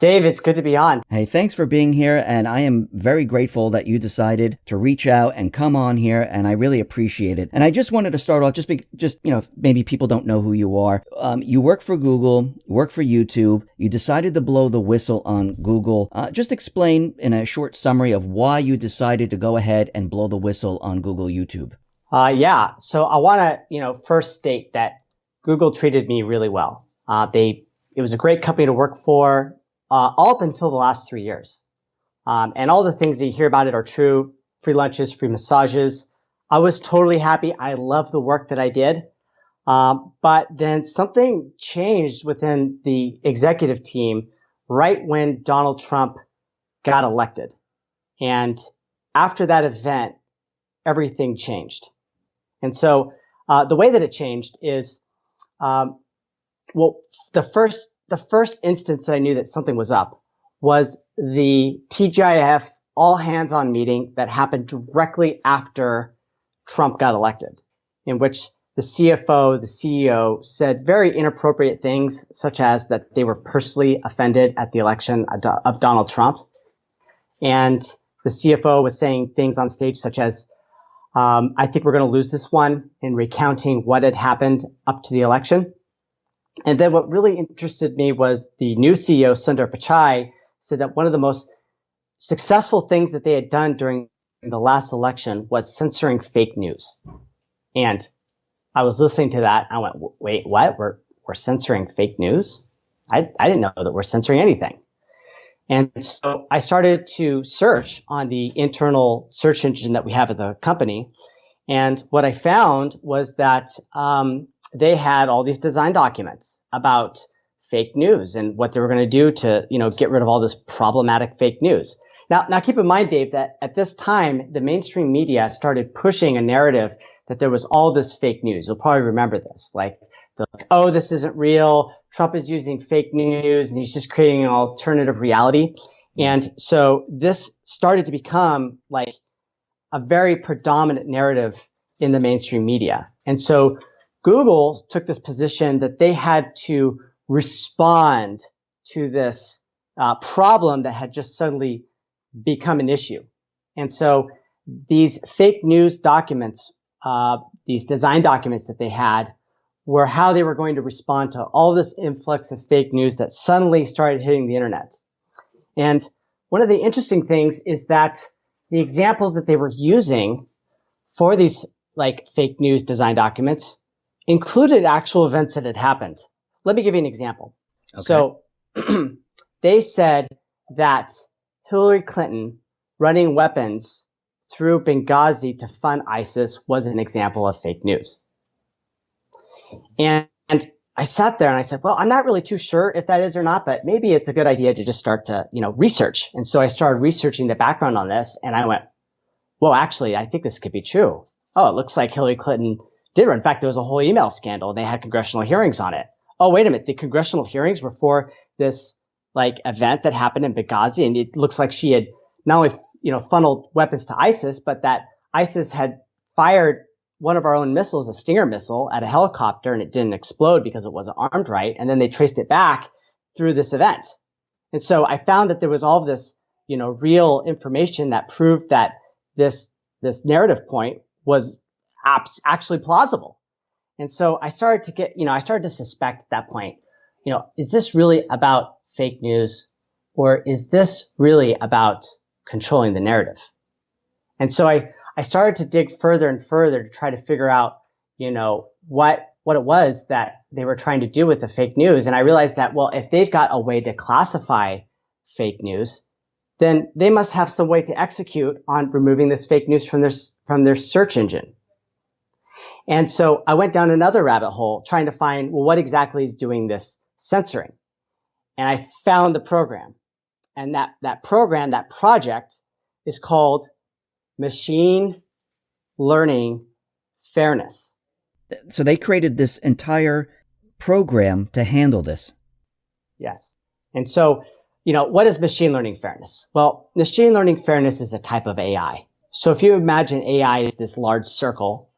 Dave, it's good to be on. Hey, thanks for being here. And I am very grateful that you decided to reach out and come on here. And I really appreciate it. And I just wanted to start off maybe people don't know who you are. You work for Google, you work for YouTube. You decided to blow the whistle on Google. Just explain in a short summary of why you decided to go ahead and blow the whistle on Google YouTube. So I want to, first state that Google treated me really well. It was a great company to work for. All up until the last 3 years. And all the things that you hear about it are true. Free lunches, free massages. I was totally happy. I love the work that I did. But then something changed within the executive team right when Donald Trump got elected. And after that event, everything changed. And so the way that it changed is, the first instance that I knew that something was up was the TGIF all hands on meeting that happened directly after Trump got elected, in which the CFO, the CEO said very inappropriate things, such as that they were personally offended at the election of Donald Trump. And the CFO was saying things on stage such as, I think we're going to lose this one, in recounting what had happened up to the election. And then what really interested me was the new CEO, Sundar Pichai, said that one of the most successful things that they had done during the last election was censoring fake news. And I was listening to that. I went, wait, what? We're censoring fake news? I didn't know that we're censoring anything. And so I started to search on the internal search engine that we have at the company. And what I found was that they had all these design documents about fake news and what they were going to do to, get rid of all this problematic fake news. Now keep in mind, Dave, that at this time, the mainstream media started pushing a narrative that there was all this fake news. You'll probably remember this, oh, this isn't real. Trump is using fake news and he's just creating an alternative reality. And so this started to become like a very predominant narrative in the mainstream media. And so Google took this position that they had to respond to this problem that had just suddenly become an issue. And so these fake news documents, these design documents that they had, were how they were going to respond to all this influx of fake news that suddenly started hitting the internet. And one of the interesting things is that the examples that they were using for these fake news design documents included actual events that had happened. Let me give you an example. Okay. So they said that Hillary Clinton running weapons through Benghazi to fund ISIS was an example of fake news. And I sat there and I said, well, I'm not really too sure if that is or not, but maybe it's a good idea to just start to, research. And so I started researching the background on this and I went, well, actually, I think this could be true. Oh, it looks like Hillary Clinton did. In fact, there was a whole email scandal and they had congressional hearings on it. Oh, wait a minute. The congressional hearings were for this event that happened in Benghazi. And it looks like she had not only, funneled weapons to ISIS, but that ISIS had fired one of our own missiles, a Stinger missile, at a helicopter and it didn't explode because it wasn't armed right. And then they traced it back through this event. And so I found that there was all of this, real information that proved that this narrative point was actually plausible. And so I started to suspect at that point, is this really about fake news or is this really about controlling the narrative? And so I started to dig further and further to try to figure out, what it was that they were trying to do with the fake news. And I realized that, well, if they've got a way to classify fake news, then they must have some way to execute on removing this fake news from their search engine. And so I went down another rabbit hole trying to find, well, what exactly is doing this censoring? And I found the program. And that project is called Machine Learning Fairness. So they created this entire program to handle this. Yes. And so, what is machine learning fairness? Well, machine learning fairness is a type of AI. So if you imagine AI is this large circle,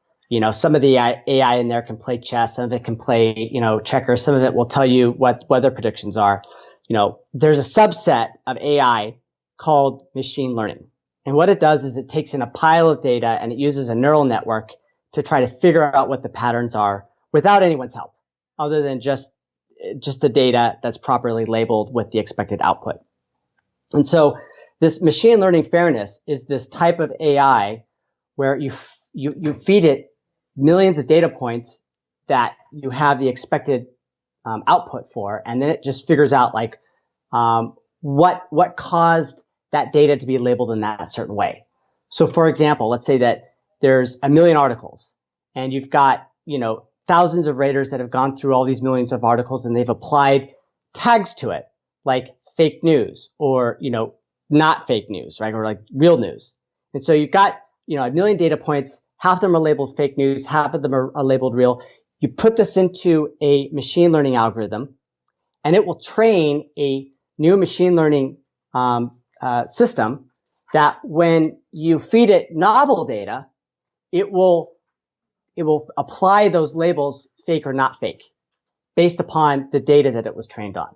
some of the AI in there can play chess, some of it can play, checkers, some of it will tell you what weather predictions are. there's a subset of AI called machine learning. And what it does is it takes in a pile of data and it uses a neural network to try to figure out what the patterns are without anyone's help, other than just the data that's properly labeled with the expected output. And so this machine learning fairness is this type of AI where you feed it millions of data points that you have the expected output for, and then it just figures out like what caused that data to be labeled in that certain way. So for example, let's say that there's 1 million articles and you've got, thousands of raters that have gone through all these millions of articles and they've applied tags to it, like fake news or, not fake news, right? Or like real news. And so you've got, 1 million data points, half of them are labeled fake news, half of them are labeled real. You put this into a machine learning algorithm and it will train a new machine learning system that when you feed it novel data, it will apply those labels fake or not fake based upon the data that it was trained on.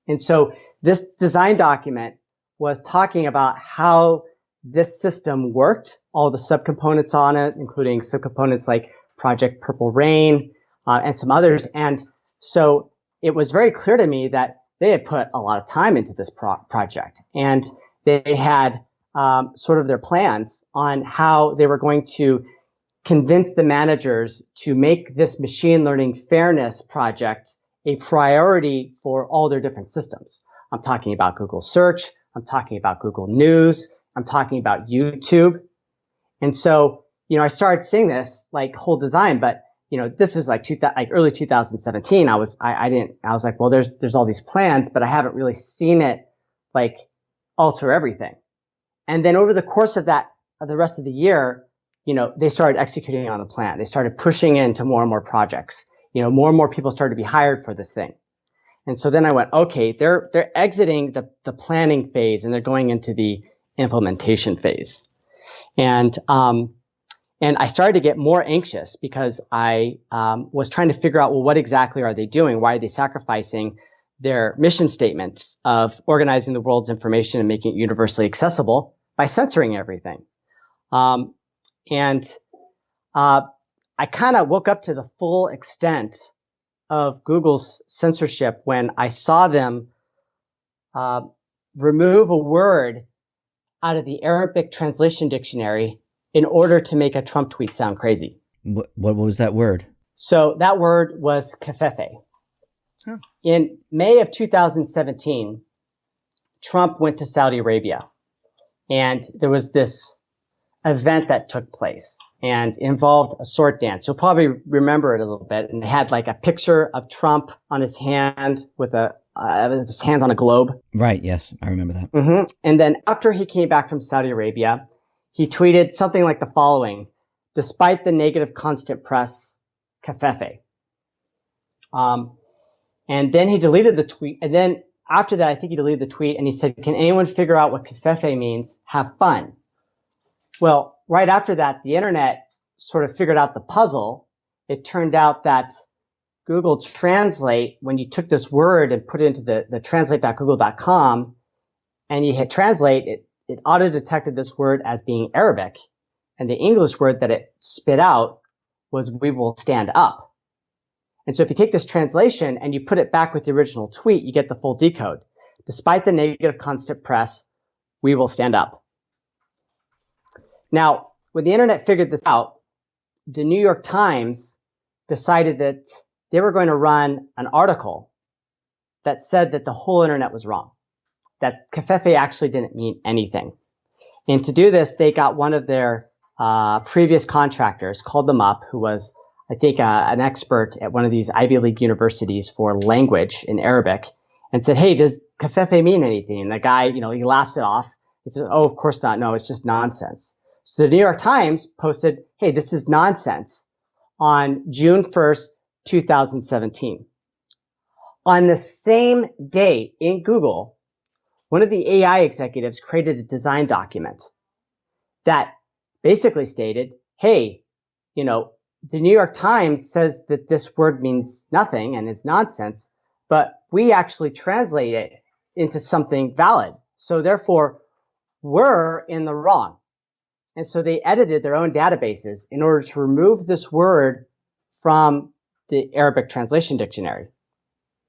And so this design document was talking about how this system worked, all the subcomponents on it, including subcomponents like Project Purple Rain and some others. And so it was very clear to me that they had put a lot of time into this project, and they had sort of their plans on how they were going to convince the managers to make this machine learning fairness project a priority for all their different systems. I'm talking about Google Search. I'm talking about Google News. I'm talking about YouTube. And so, I started seeing this like whole design, but this was like early 2017. I was like, well, there's all these plans, but I haven't really seen it like alter everything. And then over the course of the rest of the year, they started executing on the plan. They started pushing into more and more projects. More and more people started to be hired for this thing. And so then I went, okay, they're exiting the planning phase and they're going into the implementation phase. And I started to get more anxious because I was trying to figure out, well, what exactly are they doing? Why are they sacrificing their mission statements of organizing the world's information and making it universally accessible by censoring everything? I kind of woke up to the full extent of Google's censorship when I saw them remove a word out of the Arabic translation dictionary in order to make a Trump tweet sound crazy. What was that word? So that word was kafefe. Huh. In May of 2017, Trump went to Saudi Arabia, and there was this event that took place and involved a sword dance. You'll probably remember it a little bit. And it had like a picture of Trump on his hand with his hands on a globe. Right. Yes. I remember that. Mm-hmm. And then after he came back from Saudi Arabia, he tweeted something like the following: despite the negative constant press, kafefe. And then he deleted the tweet. And then after that, I think he deleted the tweet and he said, can anyone figure out what kafefe means? Have fun. Well, right after that, the internet sort of figured out the puzzle. It turned out that Google Translate, when you took this word and put it into the translate.google.com and you hit translate, it auto-detected this word as being Arabic. And the English word that it spit out was "we will stand up." And so if you take this translation and you put it back with the original tweet, you get the full decode. Despite the negative constant press, we will stand up. Now, when the internet figured this out, the New York Times decided that they were going to run an article that said that the whole internet was wrong, that kafefe actually didn't mean anything. And to do this, they got one of their previous contractors, called them up, who was, I think, an expert at one of these Ivy League universities for language in Arabic, and said, hey, does kafefe mean anything? And the guy, he laughs it off. He says, oh, of course not. No, it's just nonsense. So the New York Times posted, hey, this is nonsense, on June 1st, 2017. On the same day in Google, one of the AI executives created a design document that basically stated, hey, the New York Times says that this word means nothing and is nonsense, but we actually translate it into something valid. So therefore, we're in the wrong. And so they edited their own databases in order to remove this word from the Arabic translation dictionary.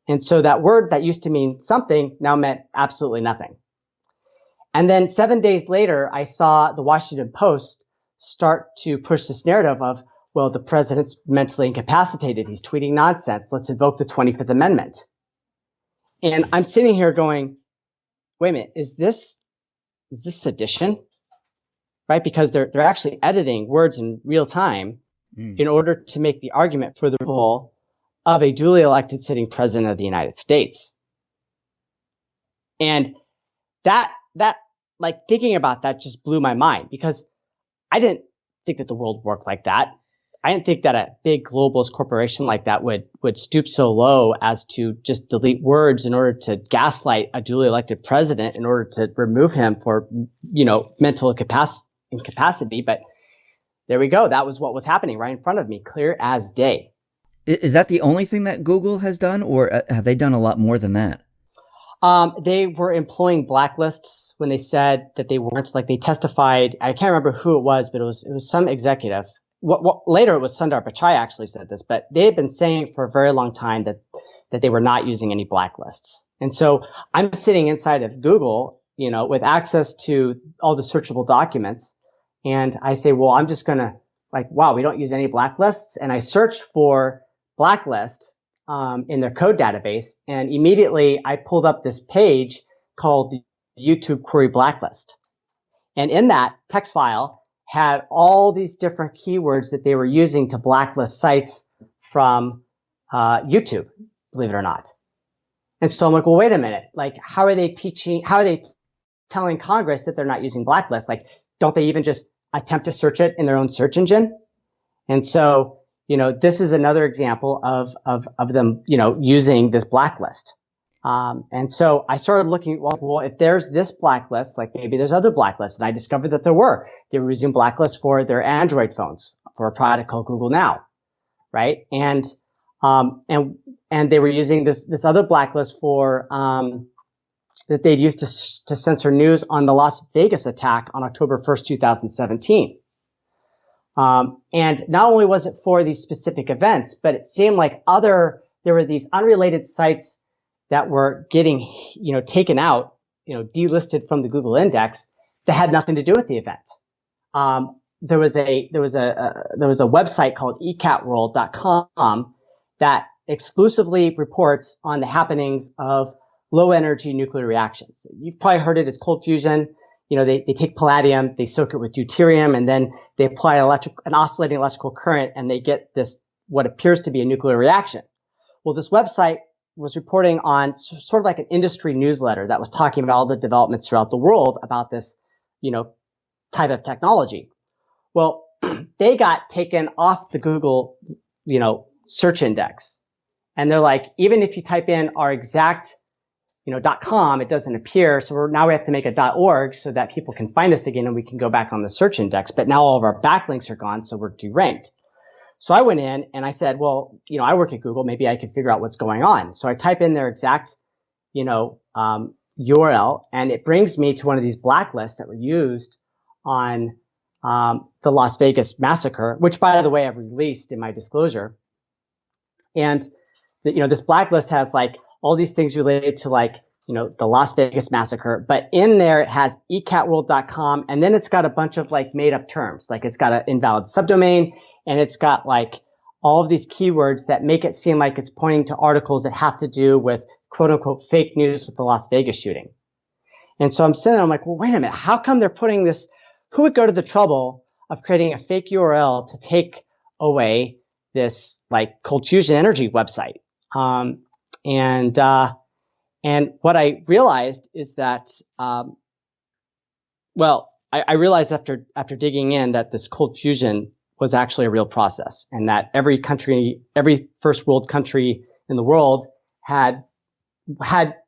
And so that word that used to mean something now meant absolutely nothing. And then 7 days later, I saw the Washington Post start to push this narrative of, well, the president's mentally incapacitated. He's tweeting nonsense. Let's invoke the 25th Amendment. And I'm sitting here going, wait a minute, is this sedition? Right? Because they're actually editing words in real time in order to make the argument for the role of a duly elected sitting president of the United States. And that like thinking about that just blew my mind, because I didn't think that the world worked like that. I didn't think that a big globalist corporation like that would stoop so low as to just delete words in order to gaslight a duly elected president in order to remove him for, mental incapacity. But there we go. That was what was happening right in front of me, clear as day. Is that the only thing that Google has done, or have they done a lot more than that? They were employing blacklists when they said that they weren't. Like, they testified. I can't remember who it was, but it was some executive. Later, it was Sundar Pichai actually said this, but they had been saying for a very long time that they were not using any blacklists. And so I'm sitting inside of Google, with access to all the searchable documents. And I say, well, I'm just going to wow, we don't use any blacklists. And I search for blacklist in their code database. And immediately I pulled up this page called the YouTube query blacklist. And in that text file had all these different keywords that they were using to blacklist sites from YouTube, believe it or not. And so I'm like, well, wait a minute. How are they telling Congress that they're not using blacklists? Don't they even just attempt to search it in their own search engine? And so, this is another example of them, using this blacklist. And so I started looking, well, if there's this blacklist, maybe there's other blacklists. And I discovered that they were using blacklists for their Android phones for a product called Google Now. Right. And they were using this other blacklist for, that they'd used to censor news on the Las Vegas attack on October 1st, 2017. And not only was it for these specific events, but it seemed like there were these unrelated sites that were getting, taken out, delisted from the Google index that had nothing to do with the event. There was a website called ecatworld.com that exclusively reports on the happenings of low energy nuclear reactions. You've probably heard it as cold fusion. They take palladium, they soak it with deuterium, and then they apply an oscillating electrical current, and they get this, what appears to be a nuclear reaction. Well, this website was reporting on sort of like an industry newsletter that was talking about all the developments throughout the world about this, type of technology. Well, they got taken off the Google, search index. And they're like, even if you type in our exact .com, it doesn't appear. So now we have to make a .org so that people can find us again and we can go back on the search index. But now all of our backlinks are gone, so we're deranked. So I went in and I said, well, I work at Google. Maybe I could figure out what's going on. So I type in their exact, URL, and it brings me to one of these blacklists that were used on the Las Vegas massacre, which, by the way, I've released in my disclosure. And this blacklist has all these things related to the Las Vegas massacre, but in there it has ecatworld.com, and then it's got a bunch of made up terms. It's got an invalid subdomain, and it's got all of these keywords that make it seem like it's pointing to articles that have to do with quote unquote fake news with the Las Vegas shooting. And so I'm sitting there, I'm like, well, wait a minute, how come they're putting this? Who would go to the trouble of creating a fake URL to take away this cold fusion energy website? And what I realized is that, I realized after digging in that this cold fusion was actually a real process, and that every first world country in the world had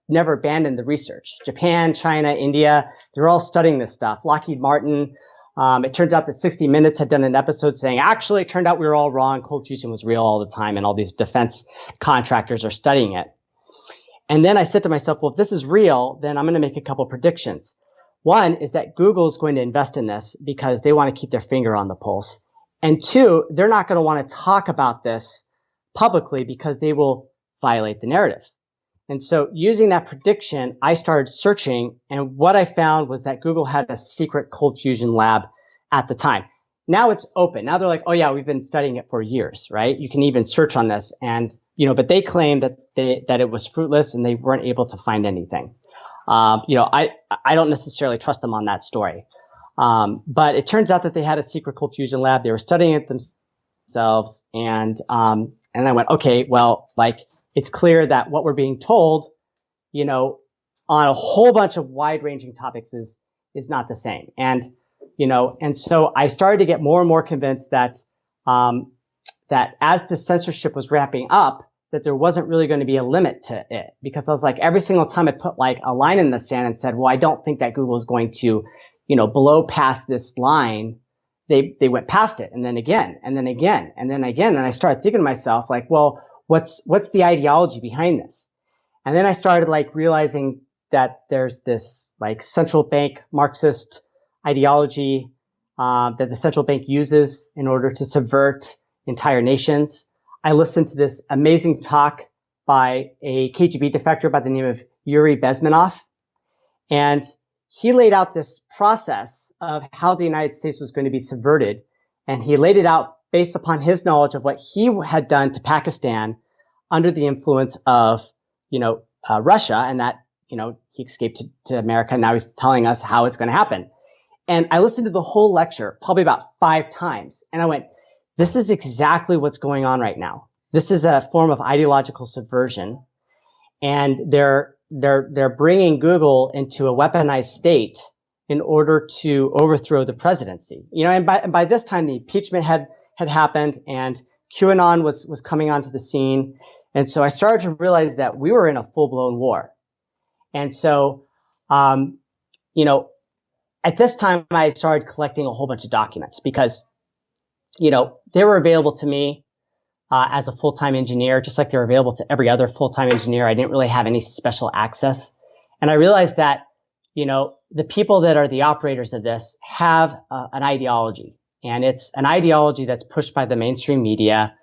never abandoned the research. Japan, China, India, they're all studying this stuff. Lockheed Martin, it turns out that 60 Minutes had done an episode saying, actually, it turned out we were all wrong. Cold fusion was real all the time, and all these defense contractors are studying it. And then I said to myself, well, if this is real, then I'm going to make a couple predictions. One is that Google is going to invest in this because they want to keep their finger on the pulse. And two, they're not going to want to talk about this publicly because they will violate the narrative. And so using that prediction, I started searching, and what I found was that Google had a secret cold fusion lab at the time. Now it's open. Now they're like, oh yeah, we've been studying it for years, right? You can even search on this, and but they claimed that it was fruitless and they weren't able to find anything. I don't necessarily trust them on that story. But it turns out that they had a secret cold fusion lab. They were studying it themselves, and I went, okay, well, like, it's clear that what we're being told, on a whole bunch of wide-ranging topics is not the same. And so I started to get more and more convinced that as the censorship was ramping up, that there wasn't really going to be a limit to it, because I was like, every single time I put like a line in the sand and said, well, I don't think that Google is going to, blow past this line, they went past it, and then again, and then again, and then again. And I started thinking to myself, like, well, what's the ideology behind this? And then I started like realizing that there's this like central bank Marxist ideology that the central bank uses in order to subvert entire nations. I listened to this amazing talk by a KGB defector by the name of Yuri Bezmenov, and he laid out this process of how the United States was going to be subverted, and he laid it out based upon his knowledge of what he had done to Pakistan under the influence of, Russia, and that, he escaped to America. Now he's telling us how it's going to happen. And I listened to the whole lecture probably about 5 times, and I went, this is exactly what's going on right now. This is a form of ideological subversion, and they're bringing Google into a weaponized state in order to overthrow the presidency. And by this time the impeachment had happened, and QAnon was coming onto the scene. And so I started to realize that we were in a full-blown war. And so, at this time I started collecting a whole bunch of documents because, they were available to me as a full-time engineer, just like they were available to every other full-time engineer. I didn't really have any special access. And I realized that, the people that are the operators of this have an ideology. And it's an ideology that's pushed by the mainstream media,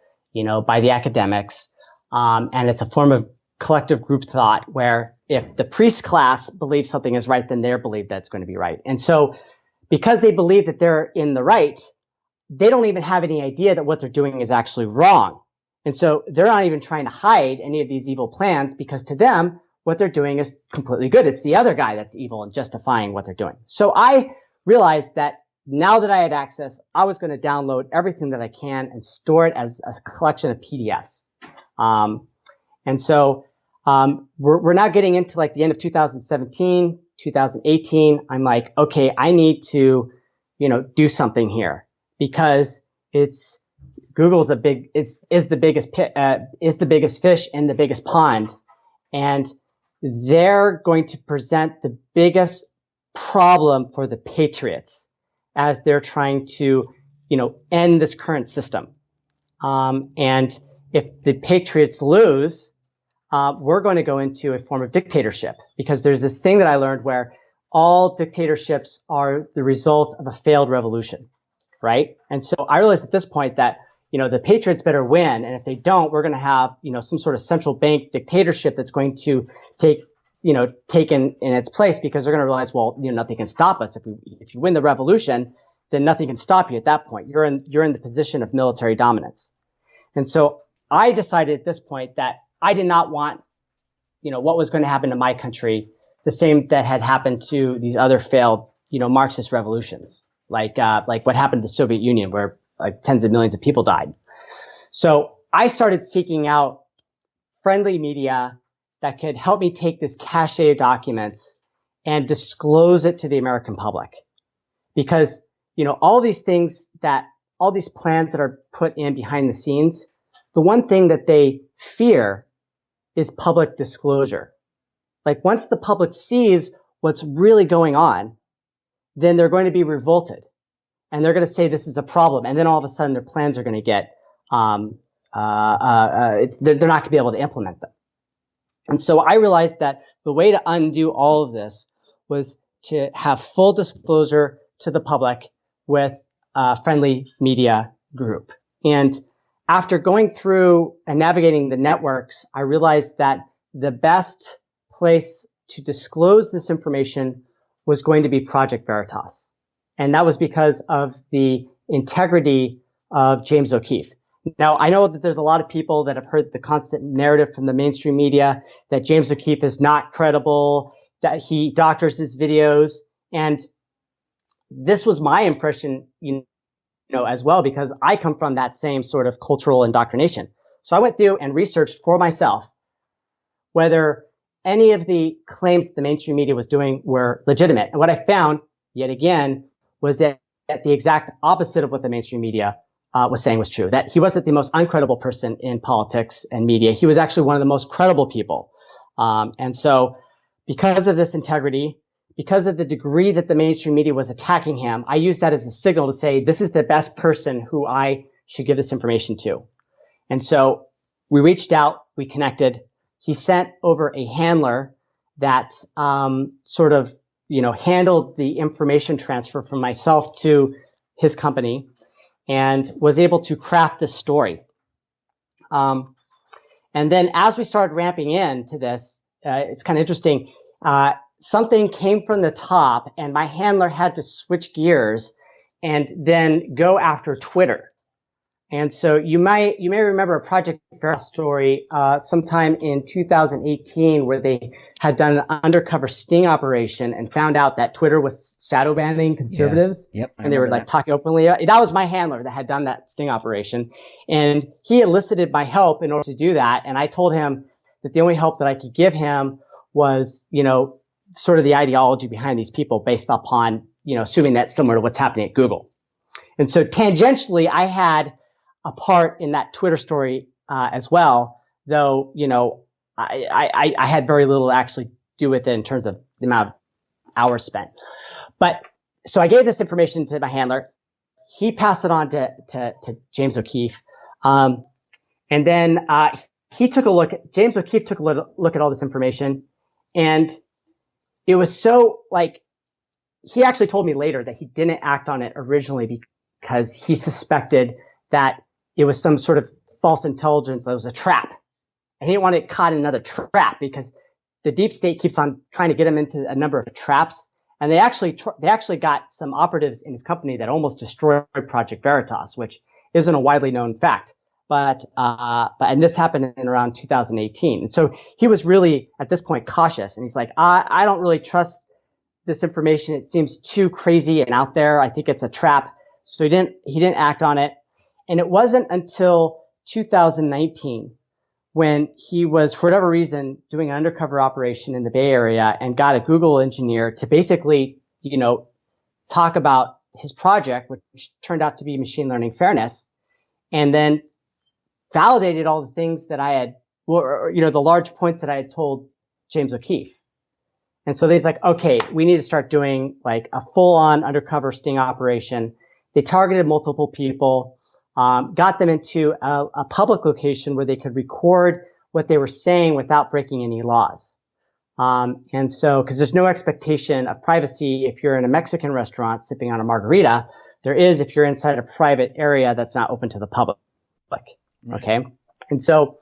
by the academics. And it's a form of collective group thought where if the priest class believes something is right, then they're believed that it's going to be right. And so because they believe that they're in the right, they don't even have any idea that what they're doing is actually wrong. And so they're not even trying to hide any of these evil plans, because to them, what they're doing is completely good. It's the other guy that's evil and justifying what they're doing. So I realized that now that I had access, I was going to download everything that I can and store it as a collection of PDFs. And so we're now getting into like the end of 2017, 2018. I'm like, okay, I need to, do something here, because Google's is the biggest fish in the biggest pond, and they're going to present the biggest problem for the patriots as they're trying to, end this current system. And if the patriots lose, we're going to go into a form of dictatorship, because there's this thing that I learned where all dictatorships are the result of a failed revolution, right? And so I realized at this point that, the patriots better win. And if they don't, we're going to have, some sort of central bank dictatorship that's going to take in its place, because they're going to realize, well, nothing can stop us. If you win the revolution, then nothing can stop you at that point. You're in the position of military dominance. And so I decided at this point that I did not want, what was going to happen to my country, the same that had happened to these other failed, Marxist revolutions, like what happened to the Soviet Union, where like tens of millions of people died. So I started seeking out friendly media that could help me take this cache of documents and disclose it to the American public. Because, all these plans that are put in behind the scenes, the one thing that they fear is public disclosure. Like, once the public sees what's really going on, then they're going to be revolted, and they're going to say this is a problem. And then all of a sudden their plans are going to get, they're not going to be able to implement them. And so I realized that the way to undo all of this was to have full disclosure to the public with a friendly media group. And after going through and navigating the networks, I realized that the best place to disclose this information was going to be Project Veritas. And that was because of the integrity of James O'Keefe. Now, I know that there's a lot of people that have heard the constant narrative from the mainstream media that James O'Keefe is not credible, that he doctors his videos. And this was my impression, as well, because I come from that same sort of cultural indoctrination. So I went through and researched for myself whether any of the claims that the mainstream media was doing were legitimate. And what I found, yet again, was that the exact opposite of what the mainstream media was saying was true, that he wasn't the most uncredible person in politics and media. He was actually one of the most credible people. And so because of this integrity, because of the degree that the mainstream media was attacking him, I used that as a signal to say, this is the best person who I should give this information to. And so we reached out, we connected. He sent over a handler that sort of, handled the information transfer from myself to his company and was able to craft this story. And then as we started ramping into this, it's kind of interesting. Something came from the top and my handler had to switch gears and then go after Twitter. And so you may remember a Project Veritas story sometime in 2018 where they had done an undercover sting operation and found out that Twitter was shadow banning conservatives. Yeah. Yep, and they were like talking openly. That was my handler that had done that sting operation. And he enlisted my help in order to do that. And I told him that the only help that I could give him was, sort of the ideology behind these people based upon, assuming that's similar to what's happening at Google. And so tangentially, I had a part in that Twitter story as well, though, I had very little to actually do with it in terms of the amount of hours spent. But so I gave this information to my handler. He passed it on to James O'Keefe. And then James O'Keefe took a look at all this information, and it was so he actually told me later that he didn't act on it originally because he suspected that it was some sort of false intelligence, that was a trap. And he didn't want to get caught in another trap because the deep state keeps on trying to get him into a number of traps. And they actually got some operatives in his company that almost destroyed Project Veritas, which isn't a widely known fact. But this happened in around 2018. And so he was really at this point cautious. And he's like, I don't really trust this information. It seems too crazy and out there. I think it's a trap. So he didn't act on it. And it wasn't until 2019 when he was, for whatever reason, doing an undercover operation in the Bay Area and got a Google engineer to basically, talk about his project, which turned out to be machine learning fairness, and then validated all the things that I had, the large points that I had told James O'Keefe. And so he's like, okay, we need to start doing like a full-on undercover sting operation. They targeted multiple people, got them into a public location where they could record what they were saying without breaking any laws. And so, because there's no expectation of privacy if you're in a Mexican restaurant sipping on a margarita, there is if you're inside a private area that's not open to the public. Okay. And so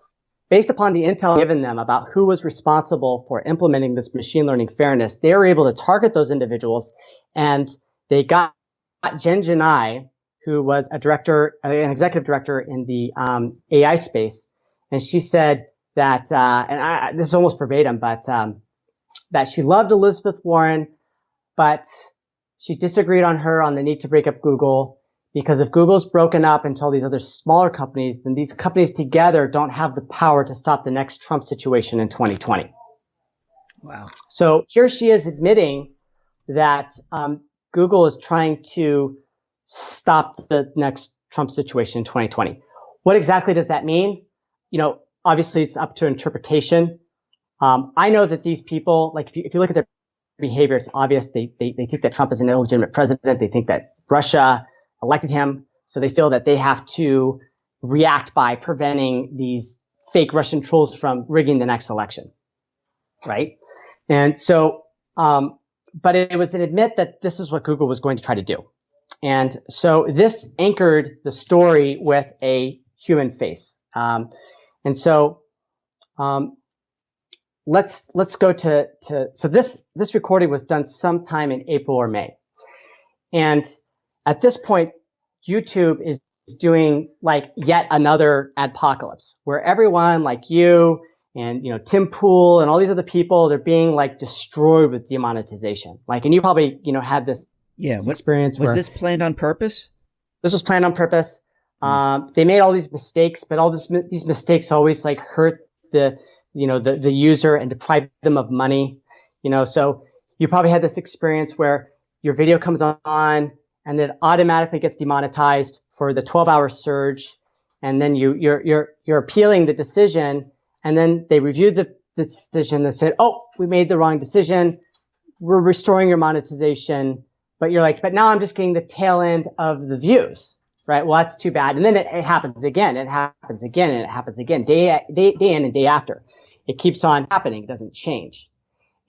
based upon the intel given them about who was responsible for implementing this machine learning fairness, they were able to target those individuals, and they got Jen Janai, who was an executive director in the AI space. And she said that, this is almost verbatim, but that she loved Elizabeth Warren, but she disagreed on the need to break up Google, because if Google's broken up into all these other smaller companies, then these companies together don't have the power to stop the next Trump situation in 2020. Wow. So here she is admitting that Google is trying to stop the next Trump situation in 2020. What exactly does that mean? Obviously it's up to interpretation. I know that these people, like if you look at their behavior, it's obvious they think that Trump is an illegitimate president. They think that Russia elected him, so they feel that they have to react by preventing these fake Russian trolls from rigging the next election. right? And so, but it was an admit that this is what Google was going to try to do. And so this anchored the story with a human face. And so let's go to so this recording was done sometime in April or May. And at this point, YouTube is doing like yet another adpocalypse where everyone like you and, you know, Tim Pool and all these other people, they're being like destroyed with demonetization. Like, and you probably, you know, had this experience. Was this planned on purpose? This was planned on purpose. They made all these mistakes, but these mistakes always like hurt the user and deprive them of money. You know, so you probably had this experience where your video comes on and then automatically gets demonetized for the 12-hour surge. And then you're appealing the decision, and then they reviewed the decision and said, oh, we made the wrong decision. We're restoring your monetization. But you're like, but now I'm just getting the tail end of the views, right? Well, that's too bad. And then it happens again. It happens again, and it happens again, day in and day after. It keeps on happening. It doesn't change.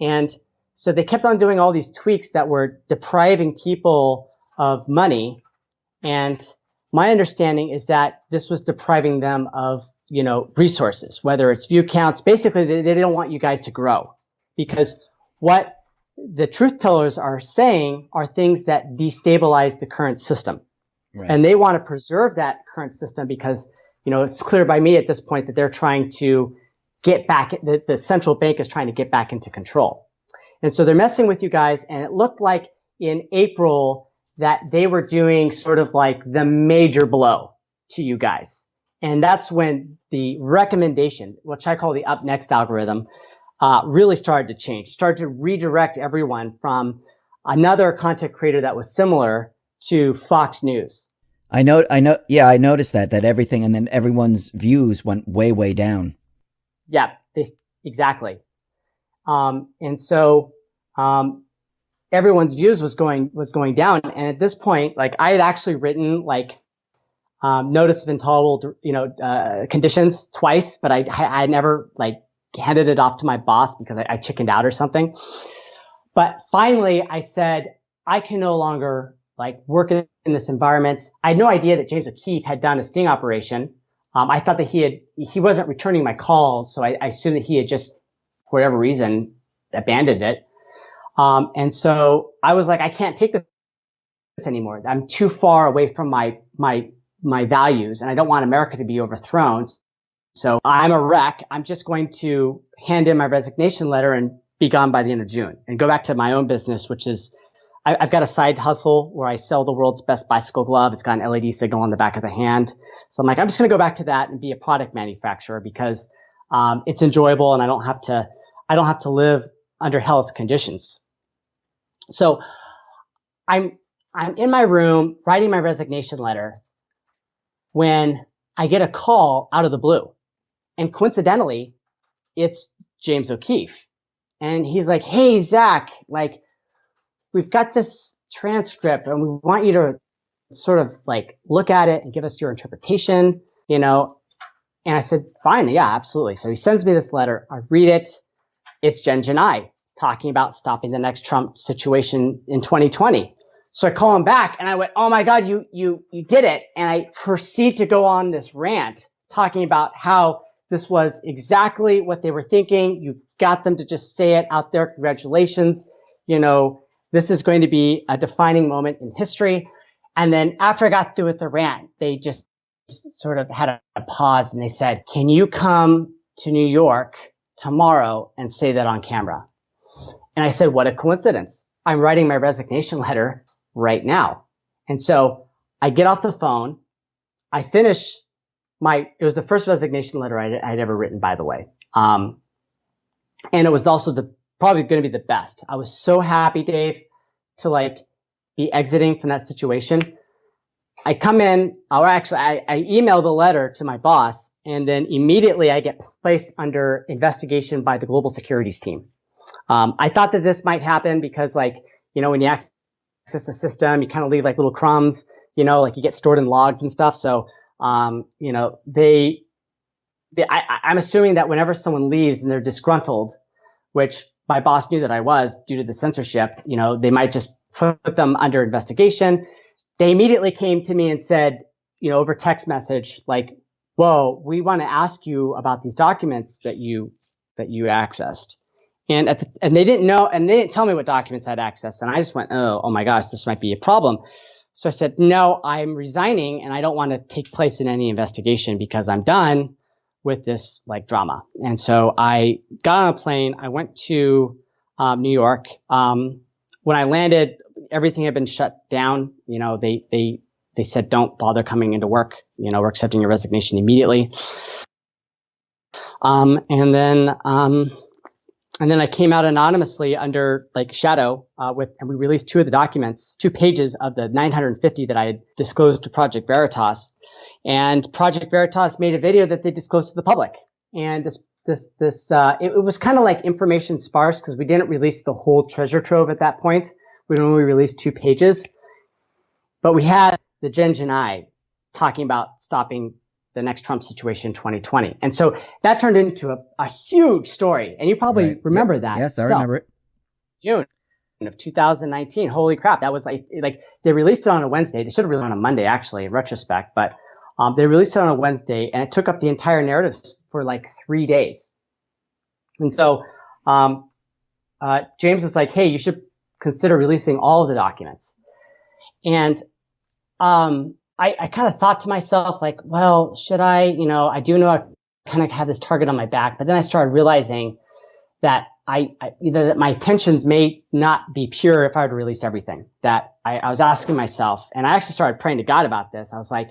And so they kept on doing all these tweaks that were depriving people of money. And my understanding is that this was depriving them of, you know, resources, whether it's view counts. Basically, they don't want you guys to grow, because what the truth tellers are saying are things that destabilize the current system. Right. And they want to preserve that current system because, you know, it's clear by me at this point that they're trying to get back, the central bank is trying to get back into control. And so they're messing with you guys. And it looked like in April that they were doing sort of like the major blow to you guys. And that's when the recommendation, which I call the up next algorithm, really started to change, started to redirect everyone from another content creator that was similar to Fox News. I noticed that everything, and then everyone's views went way, way down. Yeah, exactly. And so, everyone's views was going down. And at this point, like I had actually written like, notice of intolerable, conditions twice, but I never like handed it off to my boss because I chickened out or something. But finally I said, I can no longer like work in this environment. I had no idea that James O'Keefe had done a sting operation. I thought that he wasn't returning my calls. So I assumed that he had just, for whatever reason, abandoned it. And so I was like, I can't take this anymore. I'm too far away from my values, and I don't want America to be overthrown. So I'm a wreck. I'm just going to hand in my resignation letter and be gone by the end of June and go back to my own business, which is I've got a side hustle where I sell the world's best bicycle glove. It's got an LED signal on the back of the hand. So I'm like, I'm just going to go back to that and be a product manufacturer because it's enjoyable and I don't have to live under hell's conditions. So I'm in my room writing my resignation letter when I get a call out of the blue. And coincidentally, it's James O'Keefe. And he's like, hey, Zach, like, we've got this transcript and we want you to sort of like look at it and give us your interpretation, you know? And I said, fine. Yeah, absolutely. So he sends me this letter. I read it. It's Jen Janai talking about stopping the next Trump situation in 2020. So I call him back and I went, oh my God, you did it. And I proceed to go on this rant talking about how this was exactly what they were thinking. You got them to just say it out there. Congratulations. You know, this is going to be a defining moment in history. And then after I got through with the rant, they just sort of had a pause and they said, can you come to New York tomorrow and say that on camera? And I said, what a coincidence. I'm writing my resignation letter right now. And so I get off the phone. I finish it was the first resignation letter I'd ever written, by the way. And it was also probably going to be the best. I was so happy, Dave, to like be exiting from that situation. I come in, or actually I email the letter to my boss, and then immediately I get placed under investigation by the global securities team. I thought that this might happen because like, you know, when you access the system, you kind of leave like little crumbs, you know, like you get stored in logs and stuff. So, you know, I'm assuming that whenever someone leaves and they're disgruntled, which my boss knew that I was due to the censorship. They might just put them under investigation. They immediately came to me and said, over text message, like, whoa, we want to ask you about these documents that you accessed. And they didn't know, and they didn't tell me what documents I'd accessed. And I just went, oh my gosh, this might be a problem. So I said, no, I'm resigning and I don't want to take place in any investigation because I'm done with this drama. And so I got on a plane. I went to New York. When I landed, everything had been shut down. They said, don't bother coming into work. We're accepting your resignation immediately. And then I came out anonymously under shadow and we released two pages of the 950 that I had disclosed to Project Veritas. And Project Veritas made a video that they disclosed to the public. And it was kind of like information sparse because we didn't release the whole treasure trove at that point. We only released 2 pages. But we had the Gen I talking about stopping the next Trump situation in 2020. And so that turned into a huge story. And you probably remember that. Yes, I remember it. June of 2019. Holy crap. That was like they released it on a Wednesday. They should have released it on a Monday, actually, in retrospect. But they released it on a Wednesday and it took up the entire narrative for 3 days. And so James was like, hey, you should consider releasing all of the documents. And I kind of thought to myself, well, should I? I do know I kind of have this target on my back, but then I started realizing that that my intentions may not be pure if I were to release everything. That I was asking myself, and I actually started praying to God about this. I was like,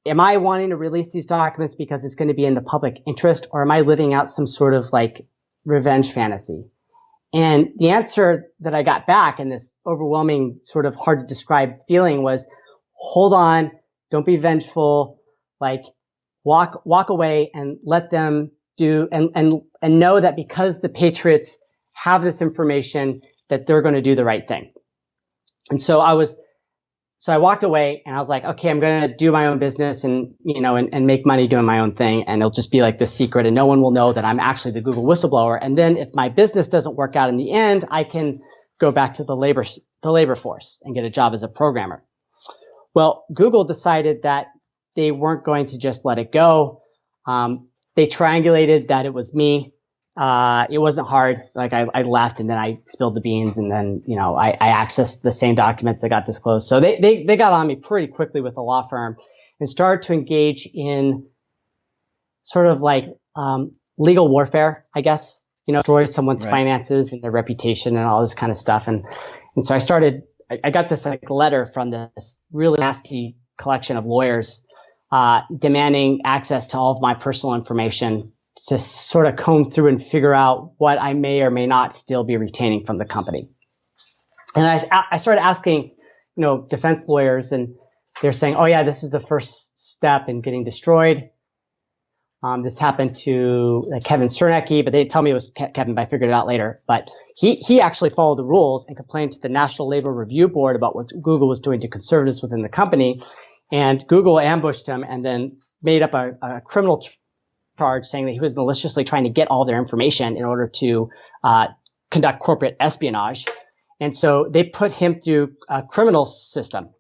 am I wanting to release these documents because it's going to be in the public interest, or am I living out some sort of revenge fantasy? And the answer that I got back in this overwhelming sort of hard to describe feeling was, hold on, don't be vengeful, walk away and let them do, and know that because the Patriots have this information that they're going to do the right thing. And so I walked away and I was like, okay, I'm going to do my own business and make money doing my own thing. And it'll just be this secret and no one will know that I'm actually the Google whistleblower. And then if my business doesn't work out in the end, I can go back to the labor force and get a job as a programmer. Well, Google decided that they weren't going to just let it go. They triangulated that it was me. It wasn't hard. I left and then I spilled the beans and then, I accessed the same documents that got disclosed. So they got on me pretty quickly with the law firm and started to engage in sort of legal warfare, I guess, destroy someone's finances and their reputation and all this kind of stuff. And so I got this letter from this really nasty collection of lawyers, demanding access to all of my personal information to sort of comb through and figure out what I may or may not still be retaining from the company. And I started asking, defense lawyers, and they're saying, oh yeah, this is the first step in getting destroyed. This happened to Kevin Cernecki, but they didn't tell me it was Kevin, but I figured it out later. But he actually followed the rules and complained to the National Labor Review Board about what Google was doing to conservatives within the company. And Google ambushed him and then made up a criminal charge saying that he was maliciously trying to get all their information in order to conduct corporate espionage. And so they put him through a criminal system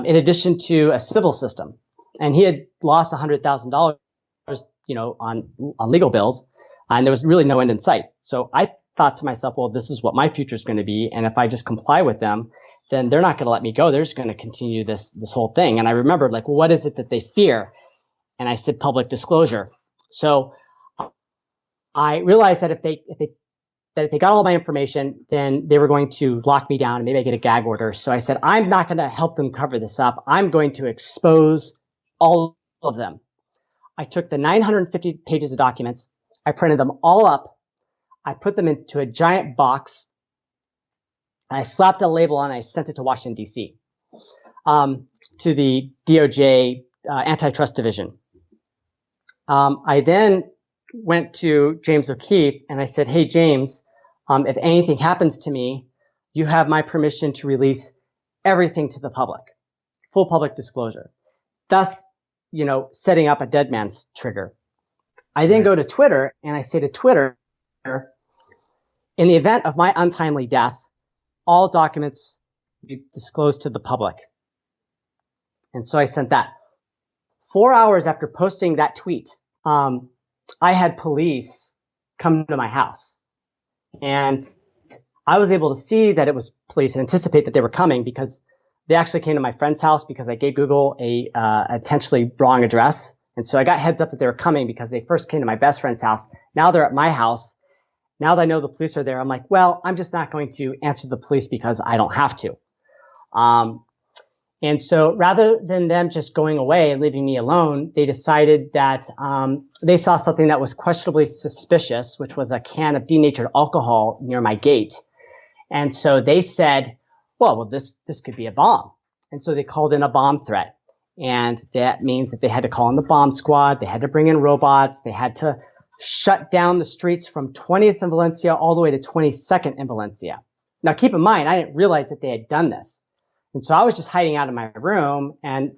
in addition to a civil system. And he had lost $100,000 on legal bills, and there was really no end in sight. So I thought to myself, well, this is what my future is going to be. And if I just comply with them, then they're not going to let me go. They're just going to continue this whole thing. And I remembered, well, what is it that they fear? And I said, public disclosure. So I realized that if they got all my information, then they were going to lock me down and maybe I get a gag order. So I said, I'm not going to help them cover this up. I'm going to expose all of them. I took the 950 pages of documents. I printed them all up. I put them into a giant box. I slapped a label on it. I sent it to Washington, D.C., to the DOJ antitrust division. I then went to James O'Keefe and I said, hey, James, if anything happens to me, you have my permission to release everything to the public, full public disclosure, thus, setting up a dead man's trigger. I then go to Twitter and I say to Twitter, in the event of my untimely death, all documents be disclosed to the public. And so I sent that. 4 hours after posting that tweet, I had police come to my house. And I was able to see that it was police and anticipate that they were coming because they actually came to my friend's house because I gave Google a intentionally wrong address. And so I got heads up that they were coming because they first came to my best friend's house. Now they're at my house. Now that I know the police are there, I'm like, well, I'm just not going to answer the police because I don't have to. And so rather than them just going away and leaving me alone, they decided that they saw something that was questionably suspicious, which was a can of denatured alcohol near my gate. And so they said, well, this could be a bomb. And so they called in a bomb threat. And that means that they had to call in the bomb squad. They had to bring in robots. They had to shut down the streets from 20th in Valencia all the way to 22nd in Valencia. Now, keep in mind, I didn't realize that they had done this. And so I was just hiding out in my room and,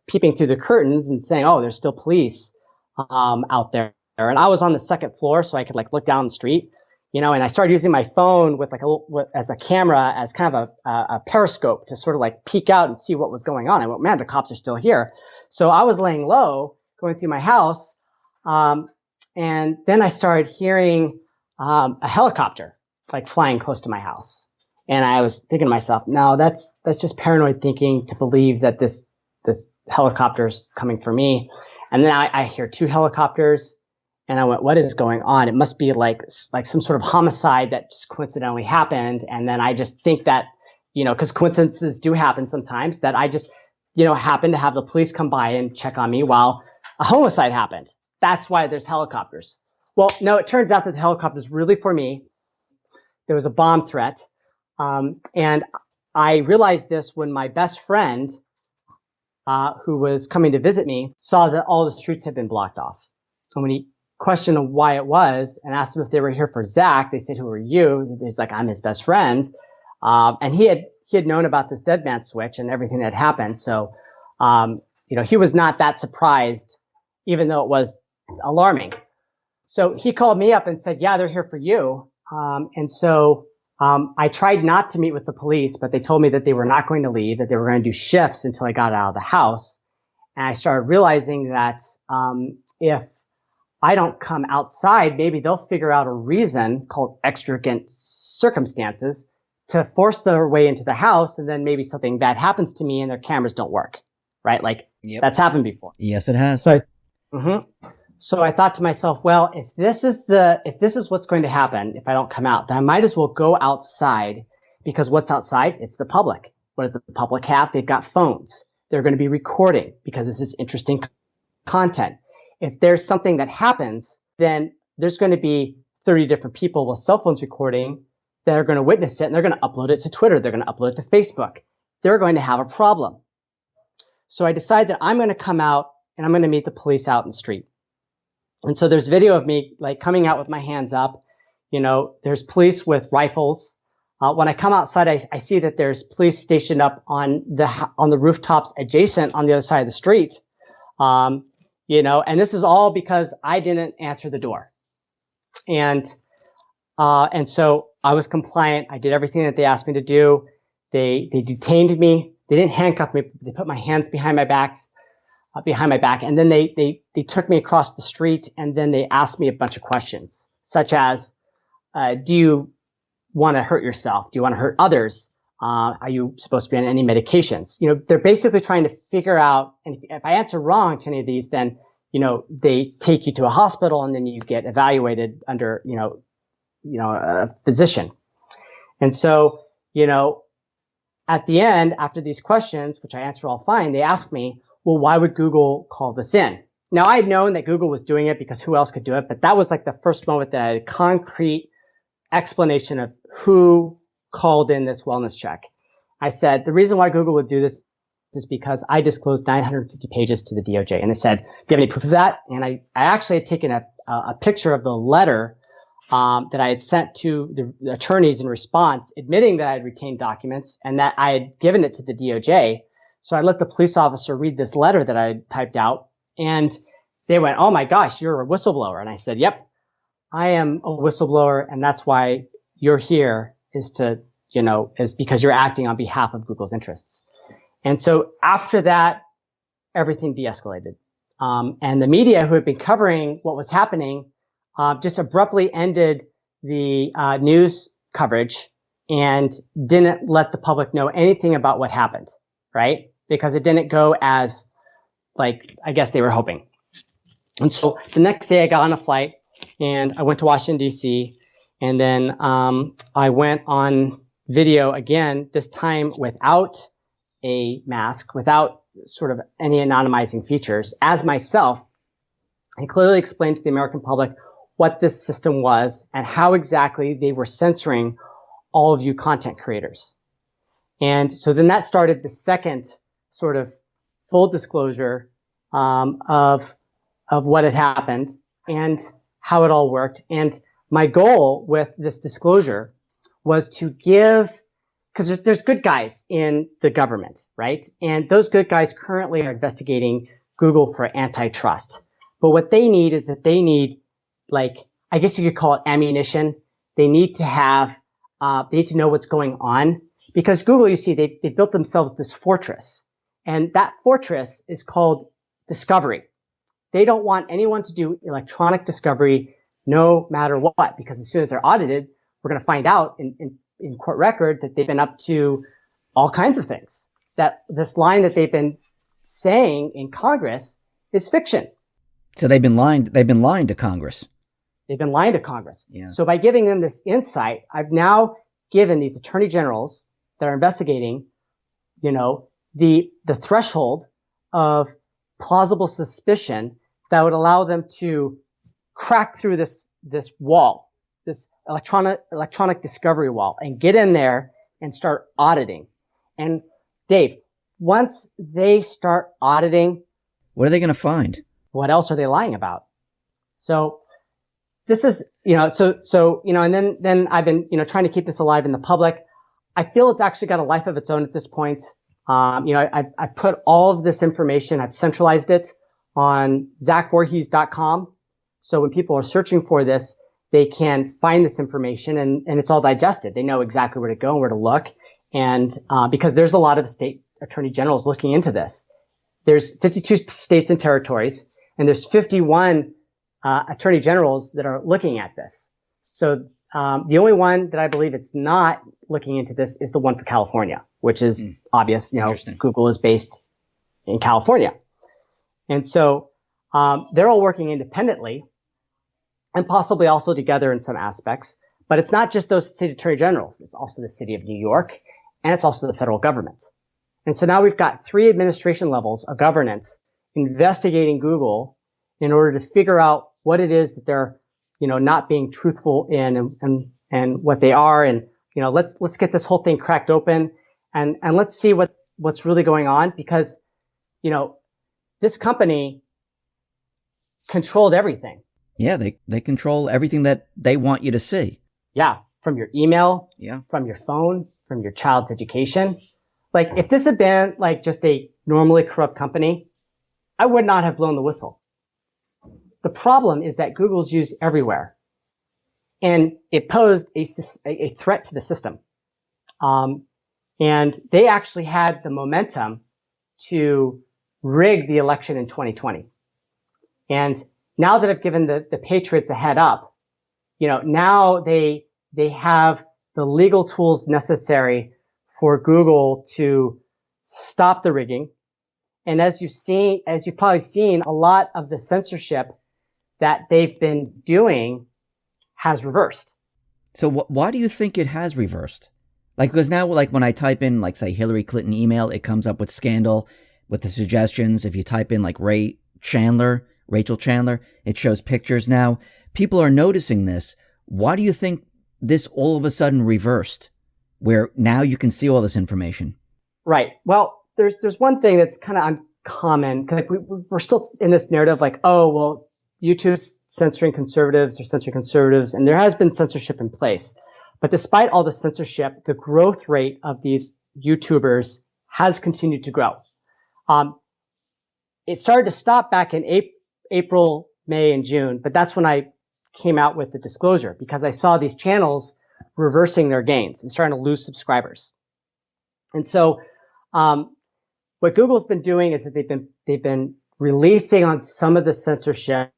peeping through the curtains and saying, oh, there's still police out there. And I was on the second floor, so I could look down the street, and I started using my phone with as a camera, as kind of a periscope to sort of peek out and see what was going on. I went, man, the cops are still here. So I was laying low, going through my house. And then I started hearing a helicopter flying close to my house. And I was thinking to myself, no, that's just paranoid thinking to believe that this helicopter's coming for me. And then I hear two helicopters and I went, what is going on? It must be like some sort of homicide that just coincidentally happened. And then I just think that, because coincidences do happen sometimes, that I just, happened to have the police come by and check on me while a homicide happened. That's why there's helicopters. Well, no, it turns out that the helicopter's really for me. There was a bomb threat. And I realized this when my best friend, who was coming to visit me, saw that all the streets had been blocked off. And when he questioned why it was and asked them if they were here for Zach, they said, who are you? He's like, I'm his best friend. And he had known about this dead man switch and everything that happened. So, he was not that surprised, even though it was alarming. So he called me up and said, yeah, they're here for you. And so I tried not to meet with the police, but they told me that they were not going to leave, that they were going to do shifts until I got out of the house. And I started realizing that if I don't come outside, maybe they'll figure out a reason called extravagant circumstances to force their way into the house. And then maybe something bad happens to me and their cameras don't work, right? Yep. That's happened before. Yes, it has. So I thought to myself, well, if this is what's going to happen if I don't come out, then I might as well go outside, because what's outside? It's the public. What does the public have? They've got phones. They're going to be recording because this is interesting content. If there's something that happens, then there's going to be 30 different people with cell phones recording that are going to witness it, and they're going to upload it to Twitter. They're going to upload it to Facebook. They're going to have a problem. So I decided that I'm going to come out and I'm going to meet the police out in the street. And so there's video of me coming out with my hands up. There's police with rifles. When I come outside, I see that there's police stationed up on the rooftops adjacent on the other side of the street. And this is all because I didn't answer the door. And so I was compliant. I did everything that they asked me to do. They detained me. They didn't handcuff me. They put my hands behind my back. And then they took me across the street, and then they asked me a bunch of questions, such as, do you want to hurt yourself? Do you want to hurt others? Are you supposed to be on any medications? They're basically trying to figure out, and if I answer wrong to any of these, then, they take you to a hospital and then you get evaluated under, a physician. And so, at the end, after these questions, which I answered all fine, they asked me, well, why would Google call this in? Now, I had known that Google was doing it because who else could do it? But that was the first moment that I had a concrete explanation of who called in this wellness check. I said, the reason why Google would do this is because I disclosed 950 pages to the DOJ. And they said, do you have any proof of that? And I actually had taken a picture of the letter that I had sent to the attorneys in response, admitting that I had retained documents and that I had given it to the DOJ. So I let the police officer read this letter that I had typed out, and they went, oh my gosh, you're a whistleblower. And I said, yep. I am a whistleblower, and that's why you're here is because you're acting on behalf of Google's interests. And so after that, everything de-escalated. And the media who had been covering what was happening just abruptly ended the news coverage and didn't let the public know anything about what happened, right? Because it didn't go as, like, I guess they were hoping. And so the next day I got on a flight and I went to Washington, D.C. And then I went on video again, this time without a mask, without sort of any anonymizing features, as myself, and clearly explained to the American public what this system was and how exactly they were censoring all of you content creators. And so then that started the second sort of full disclosure of what had happened and how it all worked. And my goal with this disclosure was to give, because there's good guys in the government, right? And those good guys currently are investigating Google for antitrust. But what they need is that they need, like, I guess you could call it ammunition. They need to have, they need to know what's going on. Because Google, you see, they built themselves this fortress. And that fortress is called discovery. They don't want anyone to do electronic discovery no matter what, because as soon as they're audited, we're going to find out in court record that they've been up to all kinds of things. That this line that they've been saying in Congress is fiction. So they've been lying to Congress. They've been lying to Congress. Yeah. So by giving them this insight, I've now given these attorney generals that are investigating, the threshold of plausible suspicion that would allow them to crack through this wall, this electronic discovery wall, and get in there and start auditing. And Dave, once they start auditing, what are they going to find? What else are they lying about? So this is, and then I've been, trying to keep this alive in the public. I feel it's actually got a life of its own at this point. I put all of this information, I've centralized it on zachvorhees.com. So when people are searching for this, they can find this information and it's all digested. They know exactly where to go and where to look. And, because there's a lot of state attorney generals looking into this. There's 52 states and territories, and there's 51 attorney generals that are looking at this. So the only one that I believe it's not looking into this is the one for California, which is obvious. Google is based in California. And so they're all working independently and possibly also together in some aspects. But it's not just those state attorney generals. It's also the city of New York, and it's also the federal government. And so now we've got 3 administration levels of governance investigating Google in order to figure out what it is that they're, not being truthful in and what they are. And, let's get this whole thing cracked open and let's see what's really going on, because, this company controlled everything. Yeah, they control everything that they want you to see. Yeah, from your email, yeah, from your phone, from your child's education. Like, if this had been like just a normally corrupt company, I would not have blown the whistle. The problem is that Google's used everywhere, and it posed a threat to the system. And they actually had the momentum to rig the election in 2020. And now that I've given the Patriots a head up, now they have the legal tools necessary for Google to stop the rigging. And as you've probably seen, a lot of the censorship that they've been doing has reversed. So why do you think it has reversed? Like, because now, like, when I type in, like, say, Hillary Clinton email, it comes up with scandal with the suggestions. If you type in, like, Rachel Chandler, it shows pictures now. People are noticing this. Why do you think this all of a sudden reversed, where now you can see all this information? Right. Well, there's one thing that's kind of uncommon, because we're still in this narrative like, oh, well, YouTube's censoring conservatives, and there has been censorship in place. But despite all the censorship, the growth rate of these YouTubers has continued to grow. It started to stop back in April, May, and June, but that's when I came out with the disclosure because I saw these channels reversing their gains and starting to lose subscribers. And so, what Google's been doing is that they've been releasing on some of the censorship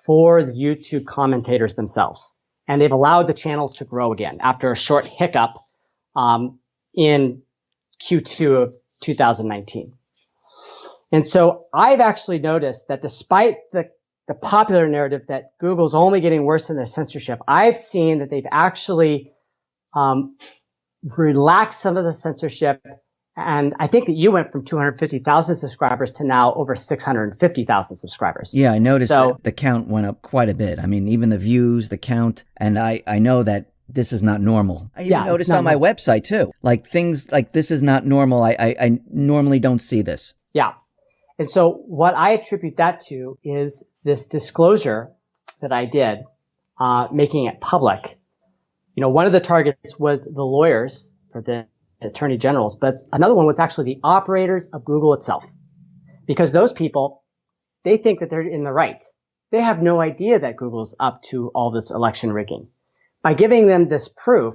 for the YouTube commentators themselves, and they've allowed the channels to grow again after a short hiccup in Q2 of 2019. And so I've actually noticed that despite the popular narrative that Google's only getting worse in their censorship, I've seen that they've actually relaxed some of the censorship. And I think that you went from 250,000 subscribers to now over 650,000 subscribers. Yeah, I noticed that the count went up quite a bit. I mean, even the views, the count, and I know that this is not normal. I even noticed on my website too, like things like this is not normal. I normally don't see this. Yeah. And so what I attribute that to is this disclosure that I did, making it public. You know, one of the targets was the lawyers for the attorney generals, but another one was actually the operators of Google itself. Because those people, they think that they're in the right. They have no idea that Google's up to all this election rigging. By giving them this proof,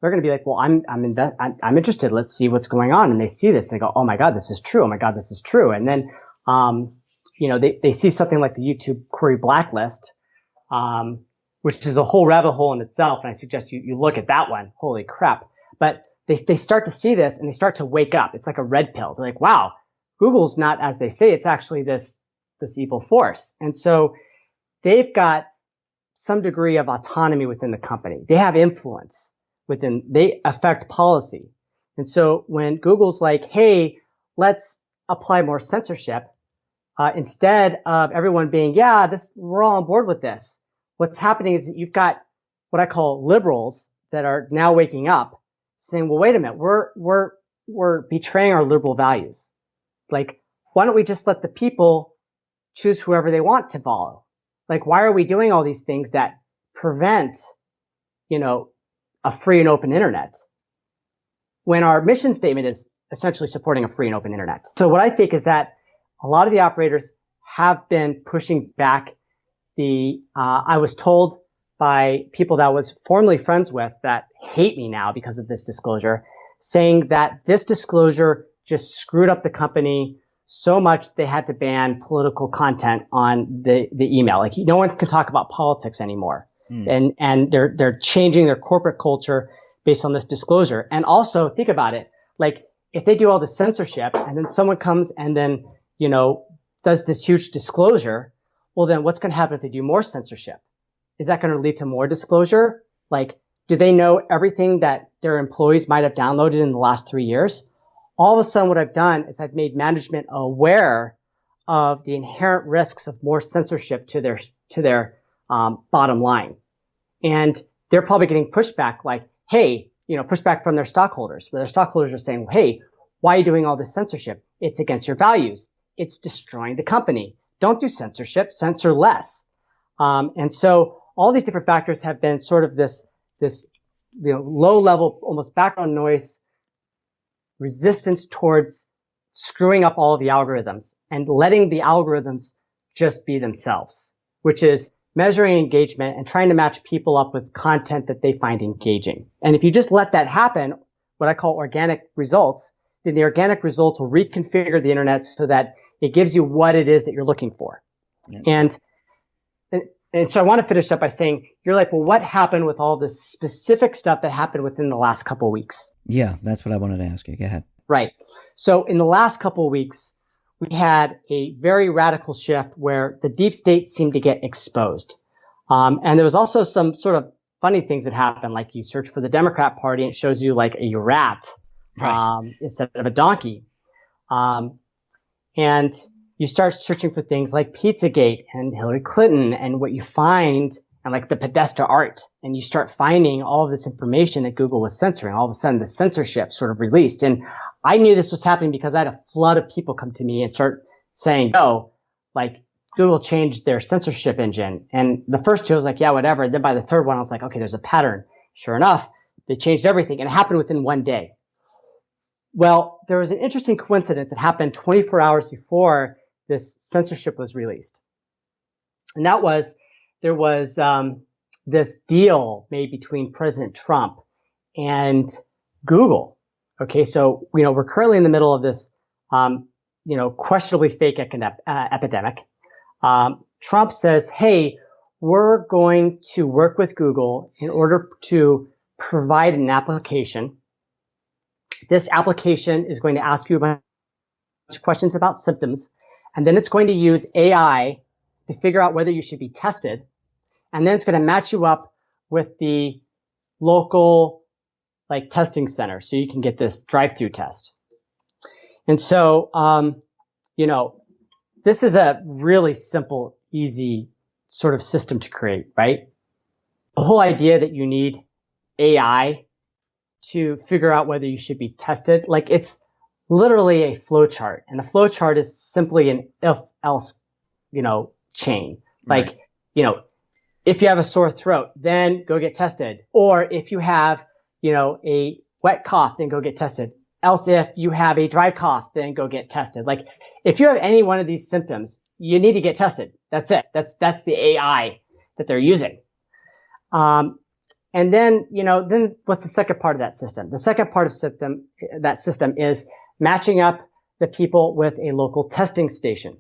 they're going to be like, well, I'm interested. Let's see what's going on. And they see this and they go, oh my God, this is true. Oh my God, this is true. And then, they see something like the YouTube query blacklist, which is a whole rabbit hole in itself. And I suggest you look at that one. Holy crap. But they start to see this and they start to wake up. It's like a red pill. They're like, wow, Google's not as they say. It's actually this evil force. And so they've got some degree of autonomy within the company. They have influence they affect policy. And so when Google's like, hey, let's apply more censorship, instead of everyone being, we're all on board with this. What's happening is that you've got what I call liberals that are now waking up saying, well, wait a minute, we're betraying our liberal values. Like, why don't we just let the people choose whoever they want to follow? Like, why are we doing all these things that prevent, a free and open internet when our mission statement is essentially supporting a free and open internet? So what I think is that a lot of the operators have been pushing back I was told by people that I was formerly friends with that hate me now because of this disclosure, saying that this disclosure just screwed up the company so much they had to ban political content on the email. Like, no one can talk about politics anymore. And they're changing their corporate culture based on this disclosure. And also think about it. Like, if they do all the censorship and then someone comes and then, does this huge disclosure, well, then what's going to happen if they do more censorship? Is that going to lead to more disclosure? Like, do they know everything that their employees might have downloaded in the last 3 years? All of a sudden, what I've done is I've made management aware of the inherent risks of more censorship to their bottom line. And they're probably getting pushback like, hey, pushback from their stockholders, where their stockholders are saying, hey, why are you doing all this censorship? It's against your values. It's destroying the company. Don't do censorship, censor less. And so all these different factors have been sort of this low level, almost background noise resistance towards screwing up all of the algorithms and letting the algorithms just be themselves, which is measuring engagement and trying to match people up with content that they find engaging. And if you just let that happen, what I call organic results, then the organic results will reconfigure the internet so that it gives you what it is that you're looking for. Yeah. And so I want to finish up by saying, you're like, well, what happened with all this specific stuff that happened within the last couple of weeks? Yeah, that's what I wanted to ask you. Go ahead. Right. So in the last couple of weeks, we had a very radical shift where the deep state seemed to get exposed. And there was also some sort of funny things that happened, like you search for the Democrat Party and it shows you like a rat, right, instead of a donkey. And you start searching for things like Pizzagate and Hillary Clinton and what you find, and like the Podesta art. And you start finding all of this information that Google was censoring. All of a sudden, the censorship sort of released. And I knew this was happening because I had a flood of people come to me and start saying, oh, like Google changed their censorship engine. And the first two, I was like, yeah, whatever. And then by the third one, I was like, okay, there's a pattern. Sure enough, they changed everything. And it happened within one day. Well, there was an interesting coincidence that happened 24 hours before this censorship was released. And that was there was this deal made between President Trump and Google. Okay, so we're currently in the middle of this questionably fake epidemic. Trump says, "Hey, we're going to work with Google in order to provide an application. This application is going to ask you a bunch of questions about symptoms, and then it's going to use AI to figure out whether you should be tested, and then it's going to match you up with the local testing center so you can get this drive-through test." And so, this is a really simple, easy sort of system to create, right? The whole idea that you need AI to figure out whether you should be tested, it's literally a flow chart, and a flow chart is simply an if-else, chain. Right. If you have a sore throat, then go get tested. Or if you have, a wet cough, then go get tested. Else, if you have a dry cough, then go get tested. If you have any one of these symptoms, you need to get tested. That's it. That's the AI that they're using. And then what's the second part of that system? The second part of that system is matching up the people with a local testing station.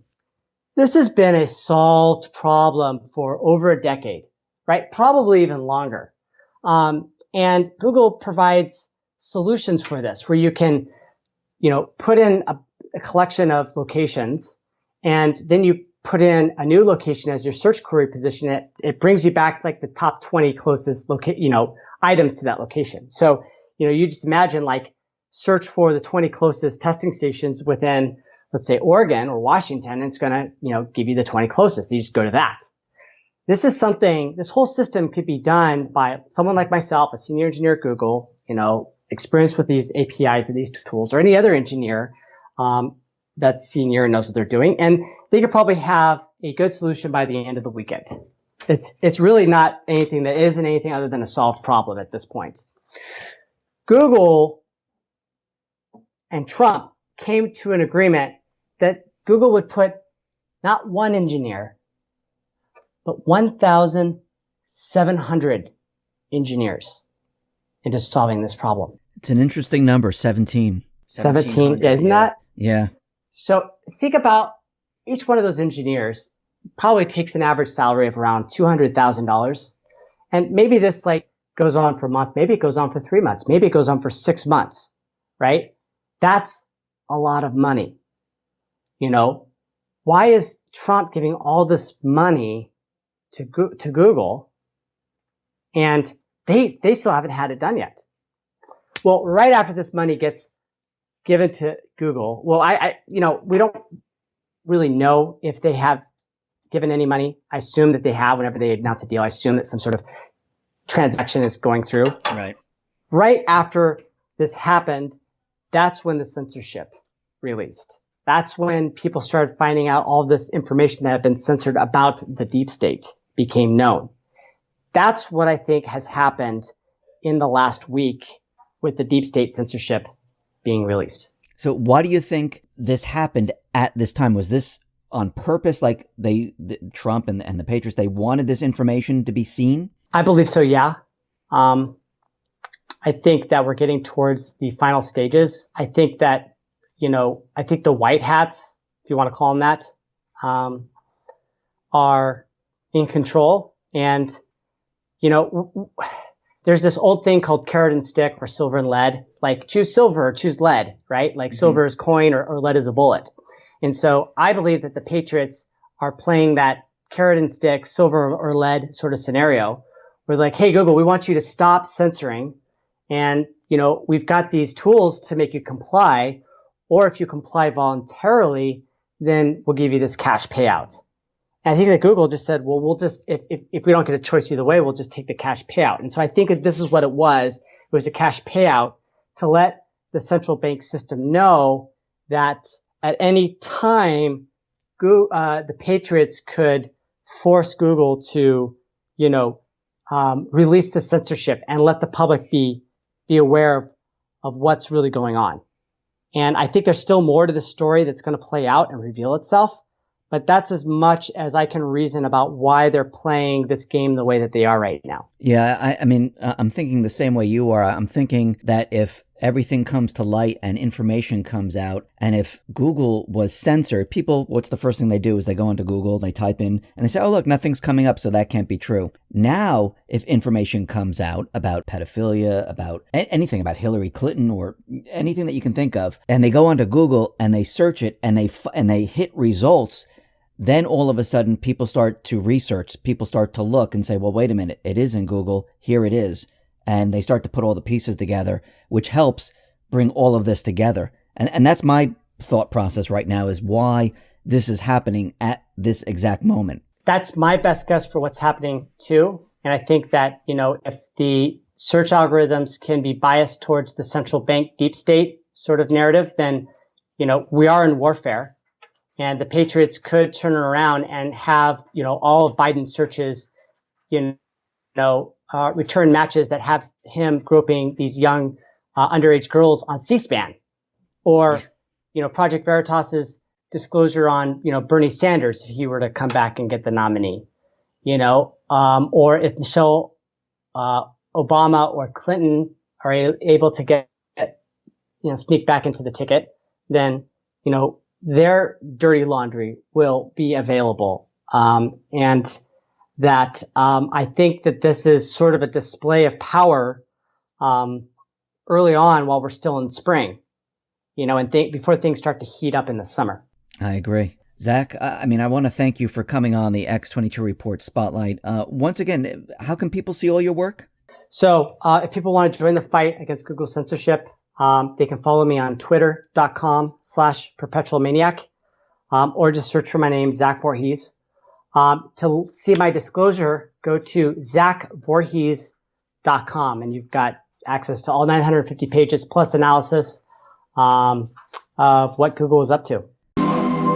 This has been a solved problem for over a decade, right? Probably even longer. And Google provides solutions for this where you can, put in a collection of locations, and then you put in a new location as your search query position. It brings you back the top 20 closest items to that location. So, you just imagine search for the 20 closest testing stations within, let's say, Oregon or Washington, and it's going to, give you the 20 closest. You just go to that. This whole system could be done by someone like myself, a senior engineer at Google, experienced with these APIs and these tools, or any other engineer that's senior and knows what they're doing. And they could probably have a good solution by the end of the weekend. It's really not anything that isn't anything other than a solved problem at this point. Google and Trump came to an agreement that Google would put not one engineer, but 1,700 engineers into solving this problem. It's an interesting number, 17. 17, yeah, isn't that? Yeah. So think about each one of those engineers probably takes an average salary of around $200,000. And maybe this goes on for a month. Maybe it goes on for 3 months. Maybe it goes on for 6 months, right? That's a lot of money. Why is Trump giving all this money to Google and they still haven't had it done yet? Well, right after this money gets given to Google, well, we don't really know if they have given any money. I assume that they have. Whenever they announce a deal, I assume that some sort of transaction is going through. Right. Right after this happened, that's when the censorship released. That's when people started finding out all this information that had been censored about the deep state became known. That's what I think has happened in the last week with the deep state censorship being released. So why do you think this happened at this time? Was this on purpose? Trump and the Patriots, they wanted this information to be seen? I believe so, yeah. I think that we're getting towards the final stages. I think that, I think the white hats, if you want to call them that, are in control. And, there's this old thing called carrot and stick or silver and lead. Choose silver or choose lead, right? Silver is coin or lead is a bullet. And so I believe that the Patriots are playing that carrot and stick, silver or lead sort of scenario. We're hey, Google, we want you to stop censoring. And, we've got these tools to make you comply. Or if you comply voluntarily, then we'll give you this cash payout. And I think that Google just said, well, we'll just, if we don't get a choice either way, we'll just take the cash payout. And so I think that this is what it was. It was a cash payout to let the central bank system know that at any time, the Patriots could force Google to, release the censorship and let the public be aware of what's really going on. And I think there's still more to the story that's going to play out and reveal itself. but that's as much as I can reason about why they're playing this game the way that they are right now. Yeah, I mean, I'm thinking the same way you are. I'm thinking that if everything comes to light and information comes out, and if Google was censored, people, what's the first thing they do is they go into Google, they type in, and they say, oh, look, nothing's coming up, so that can't be true. Now, if information comes out about pedophilia, about anything about Hillary Clinton or anything that you can think of, and they go onto Google and they search it and they hit results, then all of a sudden people start to research, people start to look and say, well, wait a minute, it is in Google, here it is. And they start to put all the pieces together, which helps bring all of this together. And that's my thought process right now, is why this is happening at this exact moment. That's my best guess for what's happening too. And I think that, if the search algorithms can be biased towards the central bank deep state sort of narrative, then, we are in warfare. And the Patriots could turn around and have, all of Biden's searches, return matches that have him groping these young underage girls on C-SPAN, or, Project Veritas's disclosure on, Bernie Sanders if he were to come back and get the nominee, or if Michelle Obama or Clinton are able to get, sneak back into the ticket, then, their dirty laundry will be available. And that I think that this is sort of a display of power early on while we're still in spring, and before things start to heat up in the summer. I agree. Zach, I want to thank you for coming on the X22 Report Spotlight. Once again, how can people see all your work? So if people want to join the fight against Google censorship, they can follow me on twitter.com/perpetualmaniac, or just search for my name, Zach Voorhees. To see my disclosure, go to zachvoorhees.com, and you've got access to all 950 pages plus analysis of what Google is up to.